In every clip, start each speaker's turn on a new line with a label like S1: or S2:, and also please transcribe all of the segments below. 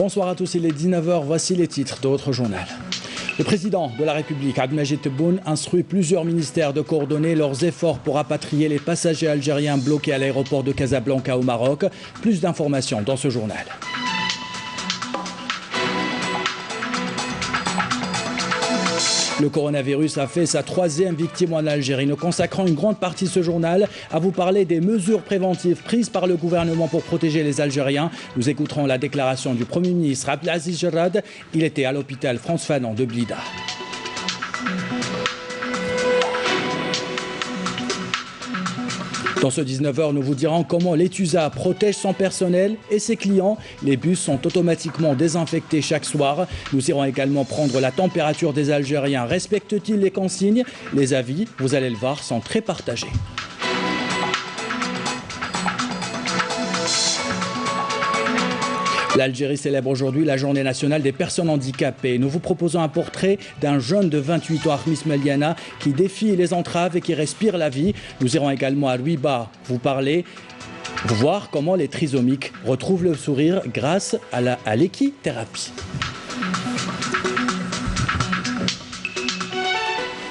S1: Bonsoir à tous, il est 19h, voici les titres de votre journal. Le président de la République, Abdelmadjid Tebboune, instruit plusieurs ministères de coordonner leurs efforts pour rapatrier les passagers algériens bloqués à l'aéroport de Casablanca au Maroc. Plus d'informations dans ce journal. Le coronavirus a fait sa 3e victime en Algérie. Nous consacrons une grande partie de ce journal à vous parler des mesures préventives prises par le gouvernement pour protéger les Algériens. Nous écouterons la déclaration du Premier ministre Abdelaziz Jarrad. Il était à l'hôpital Frantz Fanon de Blida. Dans ce 19h, nous vous dirons comment l'Etusa protège son personnel et ses clients. Les bus sont automatiquement désinfectés chaque soir. Nous irons également prendre la température des Algériens. Respectent-ils les consignes? Les avis, vous allez le voir, sont très partagés. L'Algérie célèbre aujourd'hui la journée nationale des personnes handicapées. Nous vous proposons un portrait d'un jeune de 28 ans, Armis Meliana, qui défie les entraves et qui respire la vie. Nous irons également à Louiba vous voir comment les trisomiques retrouvent le sourire grâce à l'équithérapie.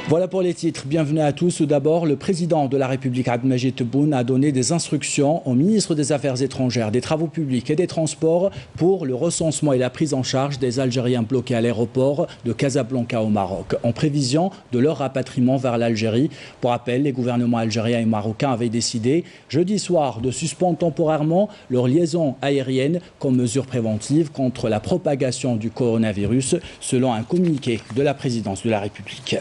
S1: Voilà pour les titres. Bienvenue à tous. Tout d'abord, le président de la République, Abdelmadjid Tebboune, a donné des instructions au ministre des Affaires étrangères, des Travaux publics et des Transports pour le recensement et la prise en charge des Algériens bloqués à l'aéroport de Casablanca au Maroc, en prévision de leur rapatriement vers l'Algérie. Pour rappel, les gouvernements algériens et marocains avaient décidé jeudi soir de suspendre temporairement leur liaison aérienne comme mesure préventive contre la propagation du coronavirus, selon un communiqué de la présidence de la République.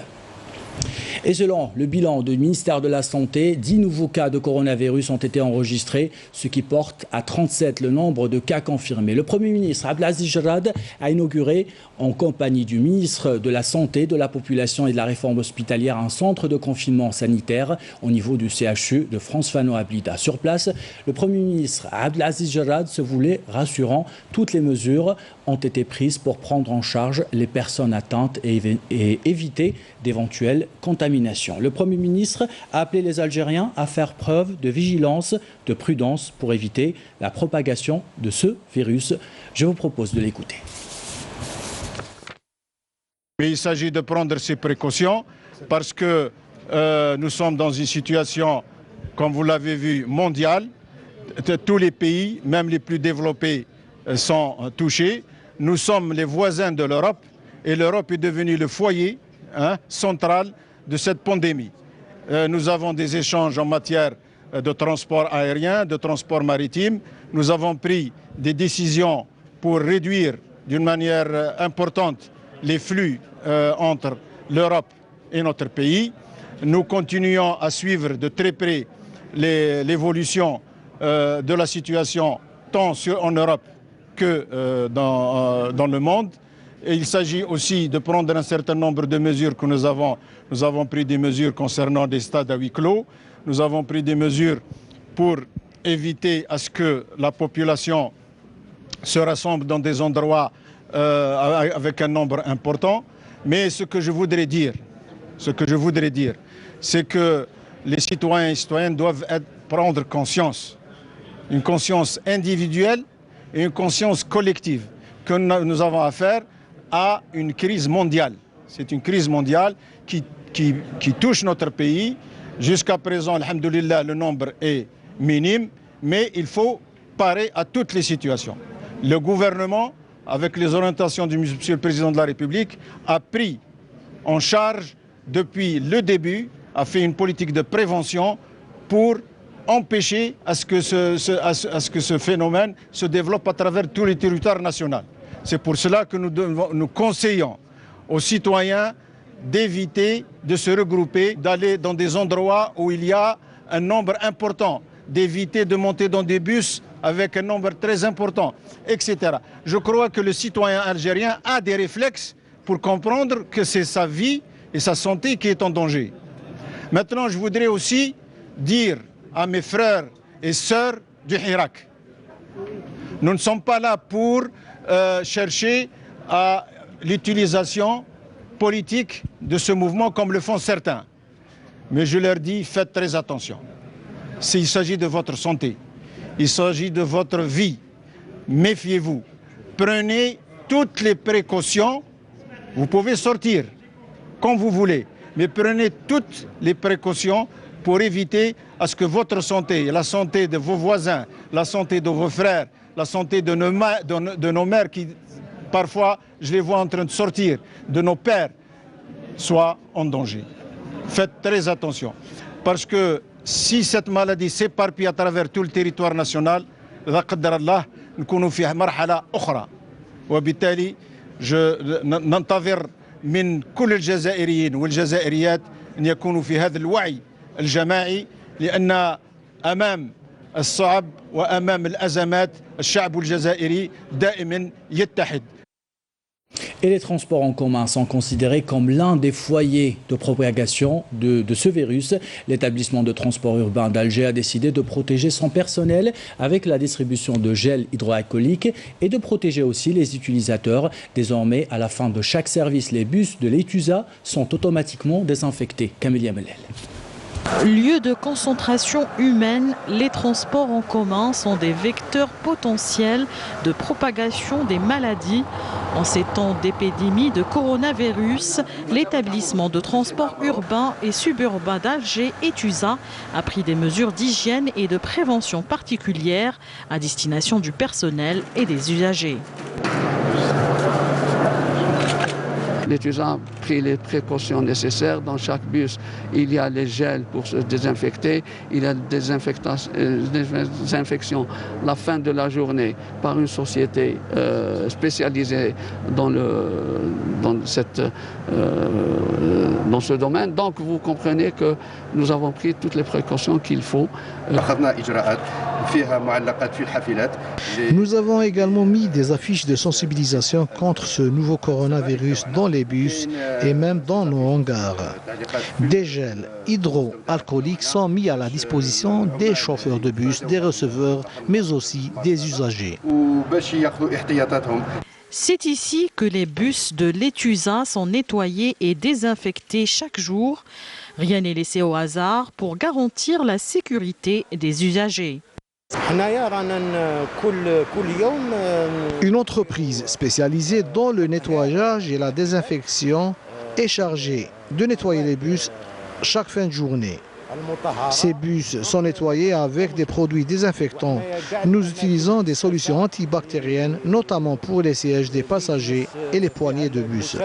S1: Et selon le bilan du ministère de la Santé, 10 nouveaux cas de coronavirus ont été enregistrés, ce qui porte à 37 le nombre de cas confirmés. Le Premier ministre Abdelaziz Jarrad a inauguré, en compagnie du ministre de la Santé, de la Population et de la Réforme hospitalière, un centre de confinement sanitaire au niveau du CHU de Frantz Fanon à Blida. Sur place, le Premier ministre Abdelaziz Jarrad se voulait rassurant. Toutes les mesures ont été prises pour prendre en charge les personnes atteintes et éviter d'éventuelles contaminations. Le Premier ministre a appelé les Algériens à faire preuve de vigilance, de prudence pour éviter la propagation de ce virus. Je vous propose de l'écouter.
S2: Il s'agit de prendre ces précautions parce que nous sommes dans une situation, comme vous l'avez vu, mondiale. Tous les pays, même les plus développés, sont touchés. Nous sommes les voisins de l'Europe et l'Europe est devenue le foyer central de cette pandémie. Nous avons des échanges en matière de transport aérien, de transport maritime. Nous avons pris des décisions pour réduire d'une manière importante les flux entre l'Europe et notre pays. Nous continuons à suivre de très près l'évolution de la situation tant en Europe que dans le monde. Et il s'agit aussi de prendre un certain nombre de mesures que nous avons. Nous avons pris des mesures concernant des stades à huis clos. Nous avons pris des mesures pour éviter à ce que la population se rassemble dans des endroits avec un nombre important. Mais ce que je voudrais dire, c'est que les citoyens et citoyennes doivent prendre conscience. Une conscience individuelle et une conscience collective que nous avons affaire à une crise mondiale. C'est une crise mondiale qui touche notre pays. Jusqu'à présent, alhamdoulilah, le nombre est minime, mais il faut parer à toutes les situations. Le gouvernement, avec les orientations du Monsieur le Président de la République, a pris en charge depuis le début, a fait une politique de prévention pour empêcher à ce que ce phénomène se développe à travers tous les territoires nationaux. C'est pour cela que nous conseillons aux citoyens d'éviter de se regrouper, d'aller dans des endroits où il y a un nombre important, d'éviter de monter dans des bus avec un nombre très important, etc. Je crois que le citoyen algérien a des réflexes pour comprendre que c'est sa vie et sa santé qui est en danger. Maintenant, je voudrais aussi dire à mes frères et sœurs du Hirak, nous ne sommes pas là pour chercher à l'utilisation politique de ce mouvement comme le font certains. Mais je leur dis, faites très attention. S'il s'agit de votre santé, il s'agit de votre vie, méfiez-vous. prenez toutes les précautions. Vous pouvez sortir quand vous voulez, mais prenez toutes les précautions pour éviter à ce que votre santé, la santé de vos voisins, la santé de vos frères, la santé de nos mères qui, parfois, je les vois en train de sortir, de nos pères, soit en danger. Faites très attention, parce que si cette maladie s'éparpille à travers tout le territoire national, لا قدر الله نكونوا في مرحلة أخرى. وبالتالي ننتظر من كل الجزائريين والجزائريات أن يكونوا في هذا الوعي الجماعي، لأن أمام الصعب وأمام الأزمات الشعب الجزائري دائما يتحد.
S1: Et les transports en commun sont considérés comme l'un des foyers de propagation de ce virus. L'établissement de transport urbain d'Alger a décidé de protéger son personnel avec la distribution de gel hydroalcoolique et de protéger aussi les utilisateurs. Désormais, à la fin de chaque service, les bus de l'Etusa sont automatiquement désinfectés. Camélia Melel.
S3: Lieu de concentration humaine, les transports en commun sont des vecteurs potentiels de propagation des maladies. En ces temps d'épidémie de coronavirus, l'établissement de transport urbain et suburbain d'Alger, Etusa, a pris des mesures d'hygiène et de prévention particulières à destination du personnel et des usagers.
S4: L'Etusa a pris les précautions nécessaires. Dans chaque bus, il y a les gels pour se désinfecter. Il y a des désinfections la fin de la journée par une société spécialisée dans ce domaine. Donc vous comprenez que nous avons pris toutes les précautions qu'il faut.
S5: Nous avons également mis des affiches de sensibilisation contre ce nouveau coronavirus dans les bus et même dans nos hangars. Des gels hydroalcooliques sont mis à la disposition des chauffeurs de bus, des receveurs, mais aussi des usagers.
S3: C'est ici que les bus de l'Etusa sont nettoyés et désinfectés chaque jour. Rien n'est laissé au hasard pour garantir la sécurité des usagers.
S5: Une entreprise spécialisée dans le nettoyage et la désinfection est chargée de nettoyer les bus chaque fin de journée. Ces bus sont nettoyés avec des produits désinfectants. Nous utilisons des solutions antibactériennes, notamment pour les sièges des passagers et les poignées de bus.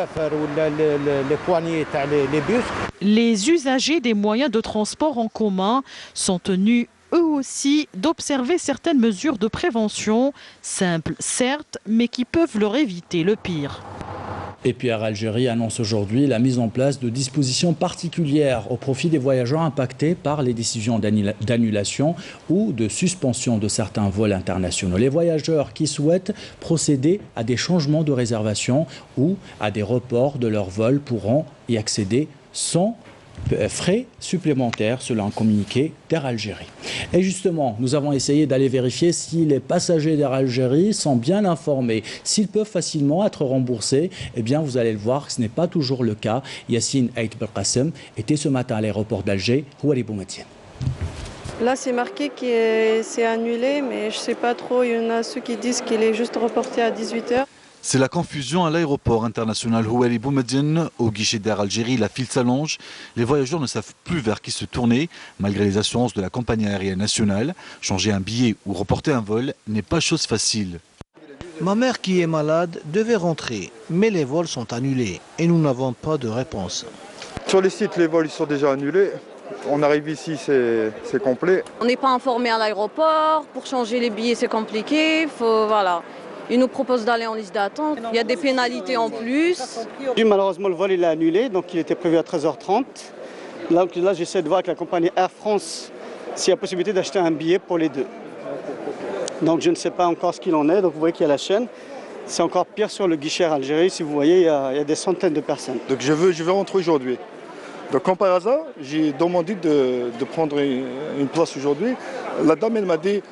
S3: Les usagers des moyens de transport en commun sont tenus eux aussi d'observer certaines mesures de prévention, simples certes, mais qui peuvent leur éviter le pire.
S1: Et puis Air Algérie annonce aujourd'hui la mise en place de dispositions particulières au profit des voyageurs impactés par les décisions d'annulation ou de suspension de certains vols internationaux. Les voyageurs qui souhaitent procéder à des changements de réservation ou à des reports de leur vol pourront y accéder sans frais supplémentaires, selon un communiqué d'Air Algérie. Et justement, nous avons essayé d'aller vérifier si les passagers d'Air Algérie sont bien informés, s'ils peuvent facilement être remboursés. Eh bien, vous allez le voir, ce n'est pas toujours le cas. Yassine Aït Belkacem était ce matin à l'aéroport d'Alger. Houari Boumetian.
S6: Là, c'est marqué que c'est annulé, mais je ne sais pas trop. Il y en a ceux qui disent qu'il est juste reporté à 18h.
S7: C'est la confusion à l'aéroport international Houari Boumediene. Au guichet d'Air Algérie, la file s'allonge. Les voyageurs ne savent plus vers qui se tourner, malgré les assurances de la compagnie aérienne nationale. Changer un billet ou reporter un vol n'est pas chose facile.
S5: Ma mère qui est malade devait rentrer, mais les vols sont annulés et nous n'avons pas de réponse.
S8: Sur les sites, les vols sont déjà annulés. On arrive ici, c'est complet.
S9: On n'est pas informé à l'aéroport. Pour changer les billets, c'est compliqué. Voilà. Ils nous proposent d'aller en liste d'attente. Il y a des pénalités en plus.
S10: Malheureusement, le vol il est annulé, donc il était prévu à 13h30. Là j'essaie de voir avec la compagnie Air France s'il y a possibilité d'acheter un billet pour les deux. Donc je ne sais pas encore ce qu'il en est. Donc vous voyez qu'il y a la chaîne. C'est encore pire sur le guichet Air Algérie. Si vous voyez, il y a des centaines de personnes.
S8: Donc je vais rentrer aujourd'hui. Donc comme par hasard, j'ai demandé de prendre une place aujourd'hui. La dame, elle m'a dit,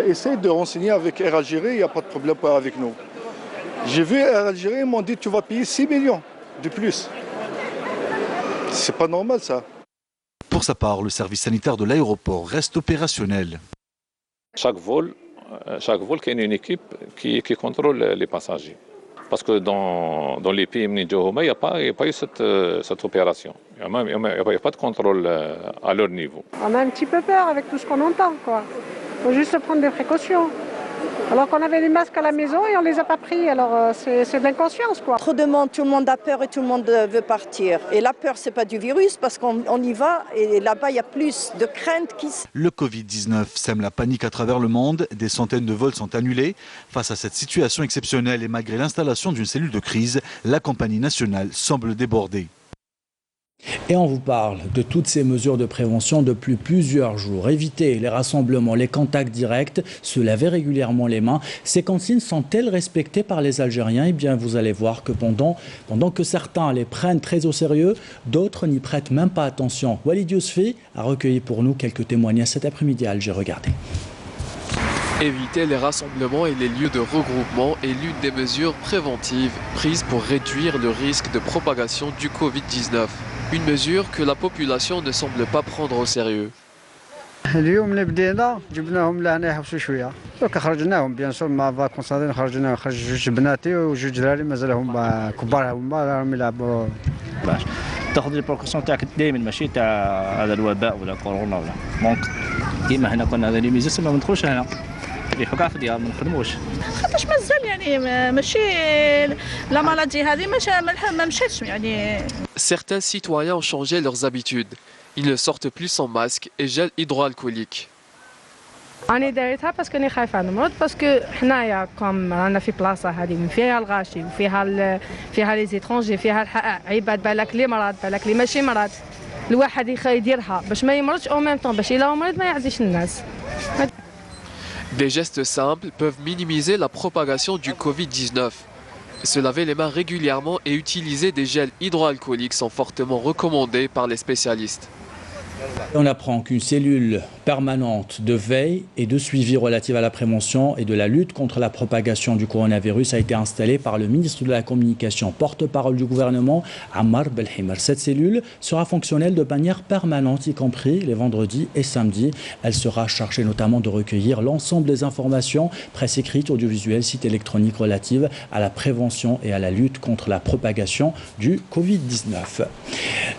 S8: essaye de renseigner avec Air Algérie, il n'y a pas de problème avec nous. J'ai vu Air Algérie, ils m'ont dit, tu vas payer 6 millions de plus. C'est pas normal ça.
S7: Pour sa part, le service sanitaire de l'aéroport reste opérationnel.
S11: Chaque vol chaque vol, il y a une équipe qui contrôle les passagers. Parce que dans les pays il n'y a pas eu cette opération. Il n'y a pas de contrôle à leur niveau.
S12: On a un petit peu peur avec tout ce qu'on entend, quoi. Il faut juste prendre des précautions. Alors qu'on avait les masques à la maison et on ne les a pas pris, alors c'est de l'inconscience, quoi.
S13: Trop de monde, tout le monde a peur et tout le monde veut partir. Et la peur, c'est pas du virus parce qu'on y va et là-bas, il y a plus de crainte qui...
S7: Le Covid-19 sème la panique à travers le monde. Des centaines de vols sont annulés. Face à cette situation exceptionnelle et malgré l'installation d'une cellule de crise, la compagnie nationale semble déborder.
S1: Et on vous parle de toutes ces mesures de prévention depuis plusieurs jours. Éviter les rassemblements, les contacts directs, se laver régulièrement les mains. Ces consignes sont-elles respectées par les Algériens? Eh bien, vous allez voir que pendant que certains les prennent très au sérieux, d'autres n'y prêtent même pas attention. Walid Yousfi a recueilli pour nous quelques témoignages cet après-midi à Alger. Regardez.
S14: Éviter les rassemblements et les lieux de regroupement est l'une des mesures préventives prises pour réduire le risque de propagation du Covid-19. Une mesure que la population ne semble pas prendre au sérieux.
S15: اليوم اللي بدينا جبناهم لهنا يحبسوا شويه دوك خرجناهم بيان سور مع فاكونس هذين خرج جوج بناتي وجوج دراري مازالهم كبار هما راهم يلعبوا باش تاخذ لي بروكسيون تاعك دائما ماشي تاع هذا الوباء ولا كورونا ولا دونك كيما هنا كنا هذا لي ميزيس ما ندخلوش هنا نريحوا كاع في الديار ما نخدموش
S16: خاطرش مازال يعني ماشي لا مالادي هذه ما مشاتش يعني.
S14: Certains citoyens ont changé leurs habitudes. Ils ne sortent plus sans masque et gel hydroalcoolique.
S17: أنا دايرتها باسكو أنا خايفة نمرض باسكو حنايا كوم رانا في بلاصة هذه فيها الغاشي وفيها لي زيترونجي فيها عباد بالك لي مرض بالك لي ماشي مرض الواحد يديرها باش ما يمرضش أو ميم طون باش إلا مرض ما يعزيش الناس.
S14: Des gestes simples peuvent minimiser la propagation du Covid-19. Se laver les mains régulièrement et utiliser des gels hydroalcooliques sont fortement recommandés par les spécialistes.
S1: On apprend qu'une cellule permanente de veille et de suivi relative à la prévention et de la lutte contre la propagation du coronavirus a été installée par le ministre de la Communication, porte-parole du gouvernement, Ammar Belhimer. Cette cellule sera fonctionnelle de manière permanente, y compris les vendredis et samedis. Elle sera chargée notamment de recueillir l'ensemble des informations, presse écrite, audiovisuelle, sites électroniques relatives à la prévention et à la lutte contre la propagation du Covid-19.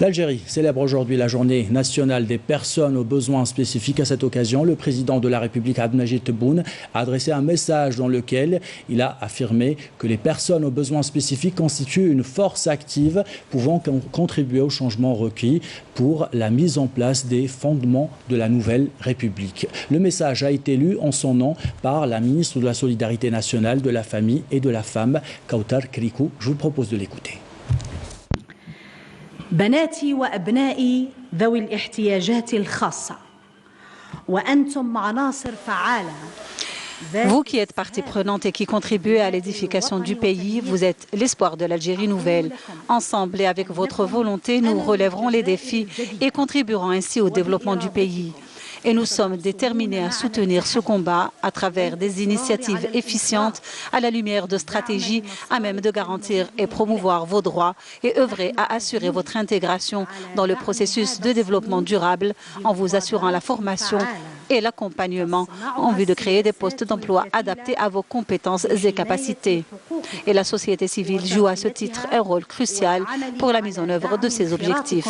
S1: L'Algérie célèbre aujourd'hui la journée nationale des personnes aux besoins spécifiques. À cette occasion, le président de la République, Abdelmajid Tebboune, a adressé un message dans lequel il a affirmé que les personnes aux besoins spécifiques constituent une force active pouvant contribuer au changement requis pour la mise en place des fondements de la nouvelle République. Le message a été lu en son nom par la ministre de la Solidarité nationale, de la Famille et de la Femme, Kautar Krikou. Je vous propose de l'écouter.
S18: بناتي وأبنائي ذوي الاحتياجات الخاصة وأنتم عناصر فعالة.
S19: Vous qui êtes partie prenante et qui contribuez à l'édification du pays, vous êtes l'espoir de l'Algérie nouvelle. Ensemble et avec votre volonté, nous relèverons les défis et contribuerons ainsi au développement du pays. Et nous sommes déterminés à soutenir ce combat à travers des initiatives efficientes à la lumière de stratégies à même de garantir et promouvoir vos droits et œuvrer à assurer votre intégration dans le processus de développement durable en vous assurant la formation et l'accompagnement en vue de créer des postes d'emploi adaptés à vos compétences et capacités. Et la société civile joue à ce titre un rôle crucial pour la mise en œuvre de ces objectifs.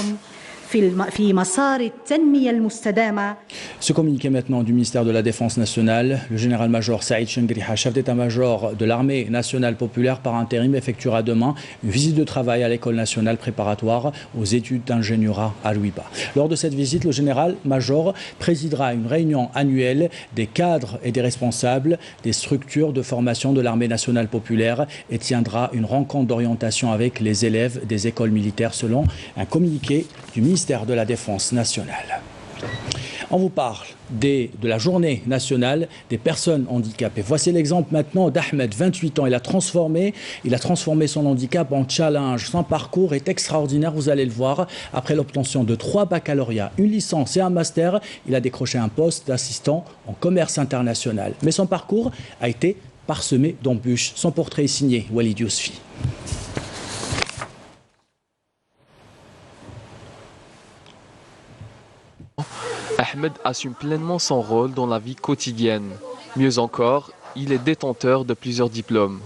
S19: Ce
S1: communiqué maintenant du ministère de la Défense nationale, le général-major Saïd Chengriha, chef d'état-major de l'armée nationale populaire par intérim, effectuera demain une visite de travail à l'école nationale préparatoire aux études d'ingénierat à Louiba. Lors de cette visite, le général-major présidera une réunion annuelle des cadres et des responsables des structures de formation de l'armée nationale populaire et tiendra une rencontre d'orientation avec les élèves des écoles militaires selon un communiqué du ministère de la Défense nationale. On vous parle de la journée nationale des personnes handicapées. Voici l'exemple maintenant d'Ahmed, 28 ans. Il a transformé son handicap en challenge. Son parcours est extraordinaire, vous allez le voir. Après l'obtention de 3 baccalauréats, une licence et un master, il a décroché un poste d'assistant en commerce international. Mais son parcours a été parsemé d'embûches. Son portrait est signé Walid Yousfi.
S14: Ahmed assume pleinement son rôle dans la vie quotidienne. Mieux encore, il est détenteur de plusieurs diplômes.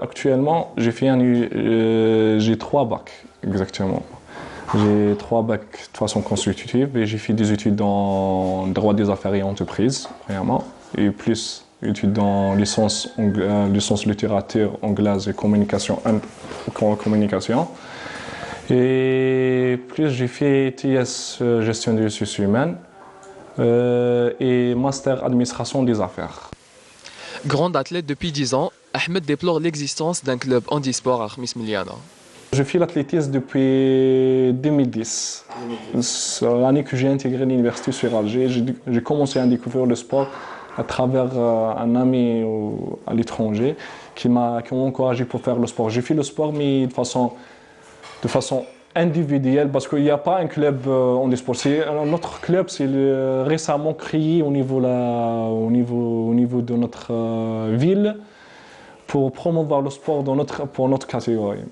S20: Actuellement, j'ai 3 bacs, exactement. J'ai 3 bacs de façon constitutive et j'ai fait des études dans droit des affaires et entreprises, premièrement, et plus études dans licence littérature anglaise et communication. Et plus j'ai fait TS gestion des ressources humaines et master administration des affaires.
S14: Grand athlète depuis 10 ans, Ahmed déplore l'existence d'un club handisport à Khmis Miliana.
S20: Je fais l'athlétisme depuis 2010. C'est l'année que j'ai intégré l'université sur Alger. J'ai commencé à découvrir le sport à travers un ami à l'étranger qui m'a encouragé pour faire le sport. J'ai fait le sport mais de façon individuelle parce qu'il n'y a pas un club handisport. Notre club c'est récemment créé au niveau de notre ville pour promouvoir le sport pour notre catégorie.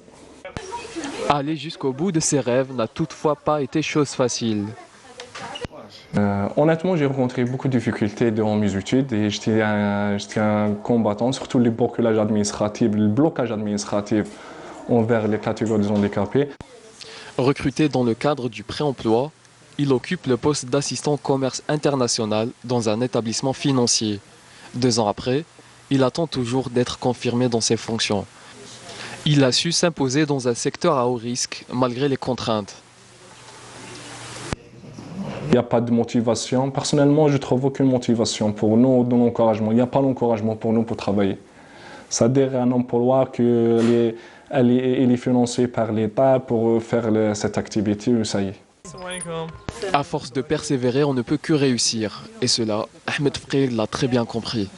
S14: Aller jusqu'au bout de ses rêves n'a toutefois pas été chose facile.
S20: Honnêtement, j'ai rencontré beaucoup de difficultés durant mes études et j'étais un combattant, surtout le blocage administratif envers les catégories des handicapés.
S14: Recruté dans le cadre du pré-emploi, il occupe le poste d'assistant commerce international dans un établissement financier. 2 ans après, il attend toujours d'être confirmé dans ses fonctions. Il a su s'imposer dans un secteur à haut risque malgré les contraintes.
S20: Il n'y a pas de motivation. Personnellement, je ne trouve aucune motivation pour nous dans l'encouragement. Il n'y a pas d'encouragement pour nous pour travailler. C'est-à-dire un emploi qui est financé par l'État pour faire cette activité, ça y est.
S14: À force de persévérer, on ne peut que réussir. Et cela, Ahmed Fqir l'a très bien compris.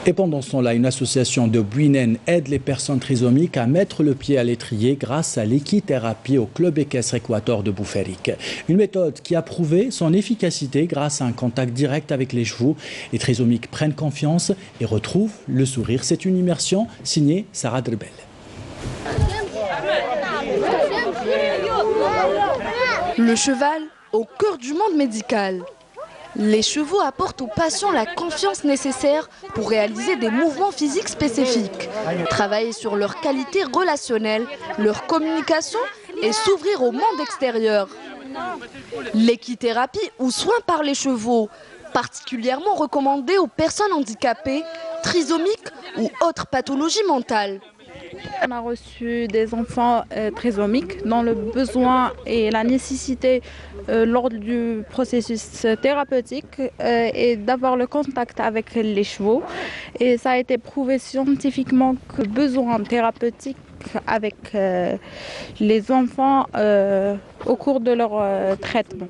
S1: Et pendant ce temps-là, une association de Bouinen aide les personnes trisomiques à mettre le pied à l'étrier grâce à l'équithérapie au club équestre Équateur de Bouferrique. Une méthode qui a prouvé son efficacité grâce à un contact direct avec les chevaux. Les trisomiques prennent confiance et retrouvent le sourire. C'est une immersion signée Sarah Drebel.
S21: Le cheval au cœur du monde médical. Les chevaux apportent aux patients la confiance nécessaire pour réaliser des mouvements physiques spécifiques, travailler sur leur qualité relationnelle, leur communication et s'ouvrir au monde extérieur. L'équithérapie ou soins par les chevaux, particulièrement recommandée aux personnes handicapées, trisomiques ou autres pathologies mentales.
S16: On a reçu des enfants trisomiques dont le besoin et la nécessité lors du processus thérapeutique est d'avoir le contact avec les chevaux. Et ça a été prouvé scientifiquement que le besoin thérapeutique avec les enfants au cours de leur traitement.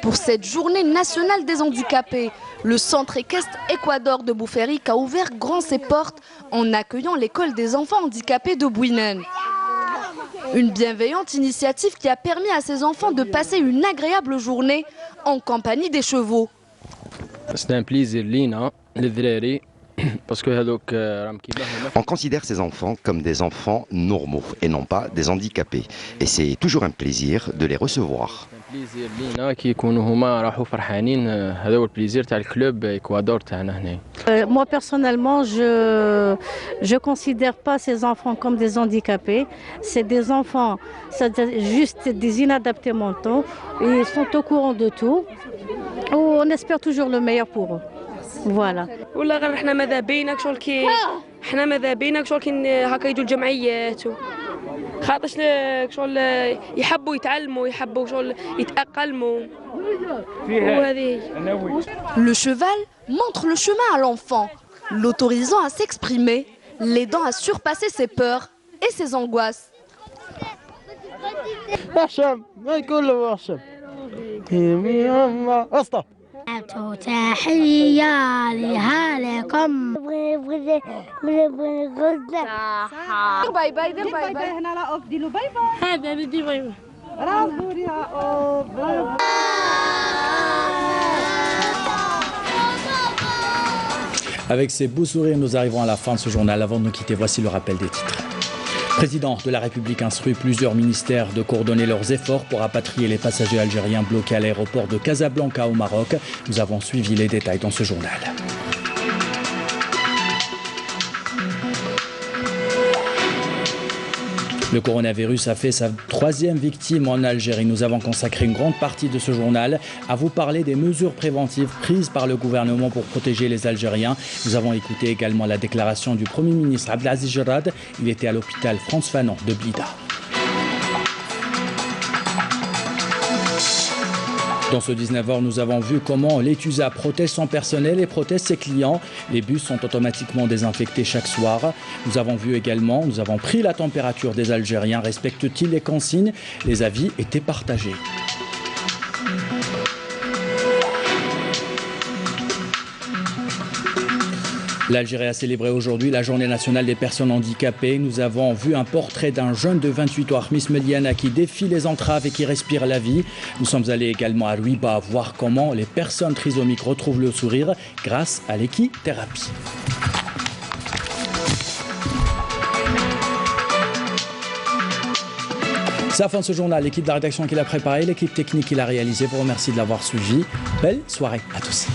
S21: Pour cette journée nationale des handicapés, le centre équestre Équateur de Bouferrique a ouvert grand ses portes en accueillant l'école des enfants handicapés de Bouinen. Une bienveillante initiative qui a permis à ces enfants de passer une agréable journée en compagnie des chevaux.
S22: C'est un plaisir لينا للذراري.
S23: On considère ces enfants comme des enfants normaux et non pas des handicapés. Et c'est toujours un plaisir de les recevoir.
S24: Moi personnellement, je ne considère pas ces enfants comme des handicapés. C'est des enfants, c'est juste des inadaptés mentaux. Ils sont au courant de tout. On espère toujours le meilleur pour eux. Voilà.
S25: والله غير حنا ماذا بينك شغل حنا ماذا بينك شغل هكا يدوا الجمعيات خاطرش شغل يحبوا يتعلموا يحبوا شغل يتأقلموا وهذه.
S21: Le cheval montre le chemin à l'enfant, l'autorisant à s'exprimer, l'aidant à surpasser ses peurs et ses angoisses.
S26: تحية لهالكم
S21: باي باي باي باي
S26: هنا لا اوف ديلو باي باي هذا بدي باي باي راسبور يا اوف
S1: Avec ces beaux sourires, nous arrivons à la fin de ce journal. Avant de nous quitter, voici le rappel des titres. Le président de la République instruit plusieurs ministères de coordonner leurs efforts pour rapatrier les passagers algériens bloqués à l'aéroport de Casablanca au Maroc. Nous avons suivi les détails dans ce journal. Le coronavirus a fait sa 3e victime en Algérie. Nous avons consacré une grande partie de ce journal à vous parler des mesures préventives prises par le gouvernement pour protéger les Algériens. Nous avons écouté également la déclaration du Premier ministre Abdelaziz Jarrad. Il était à l'hôpital Frantz Fanon de Blida. Dans ce 19h, nous avons vu comment l'Etusa protège son personnel et protège ses clients. Les bus sont automatiquement désinfectés chaque soir. Nous avons pris la température des Algériens. Respectent-ils les consignes? Les avis étaient partagés. L'Algérie a célébré aujourd'hui la journée nationale des personnes handicapées. Nous avons vu un portrait d'un jeune de 28 ans, Ahmis Meliana, qui défie les entraves et qui respire la vie. Nous sommes allés également à Rouiba voir comment les personnes trisomiques retrouvent le sourire grâce à l'équithérapie. C'est la fin de ce journal. L'équipe de la rédaction qui l'a préparé, l'équipe technique qui l'a réalisé, vous remercie de l'avoir suivi. Belle soirée à tous.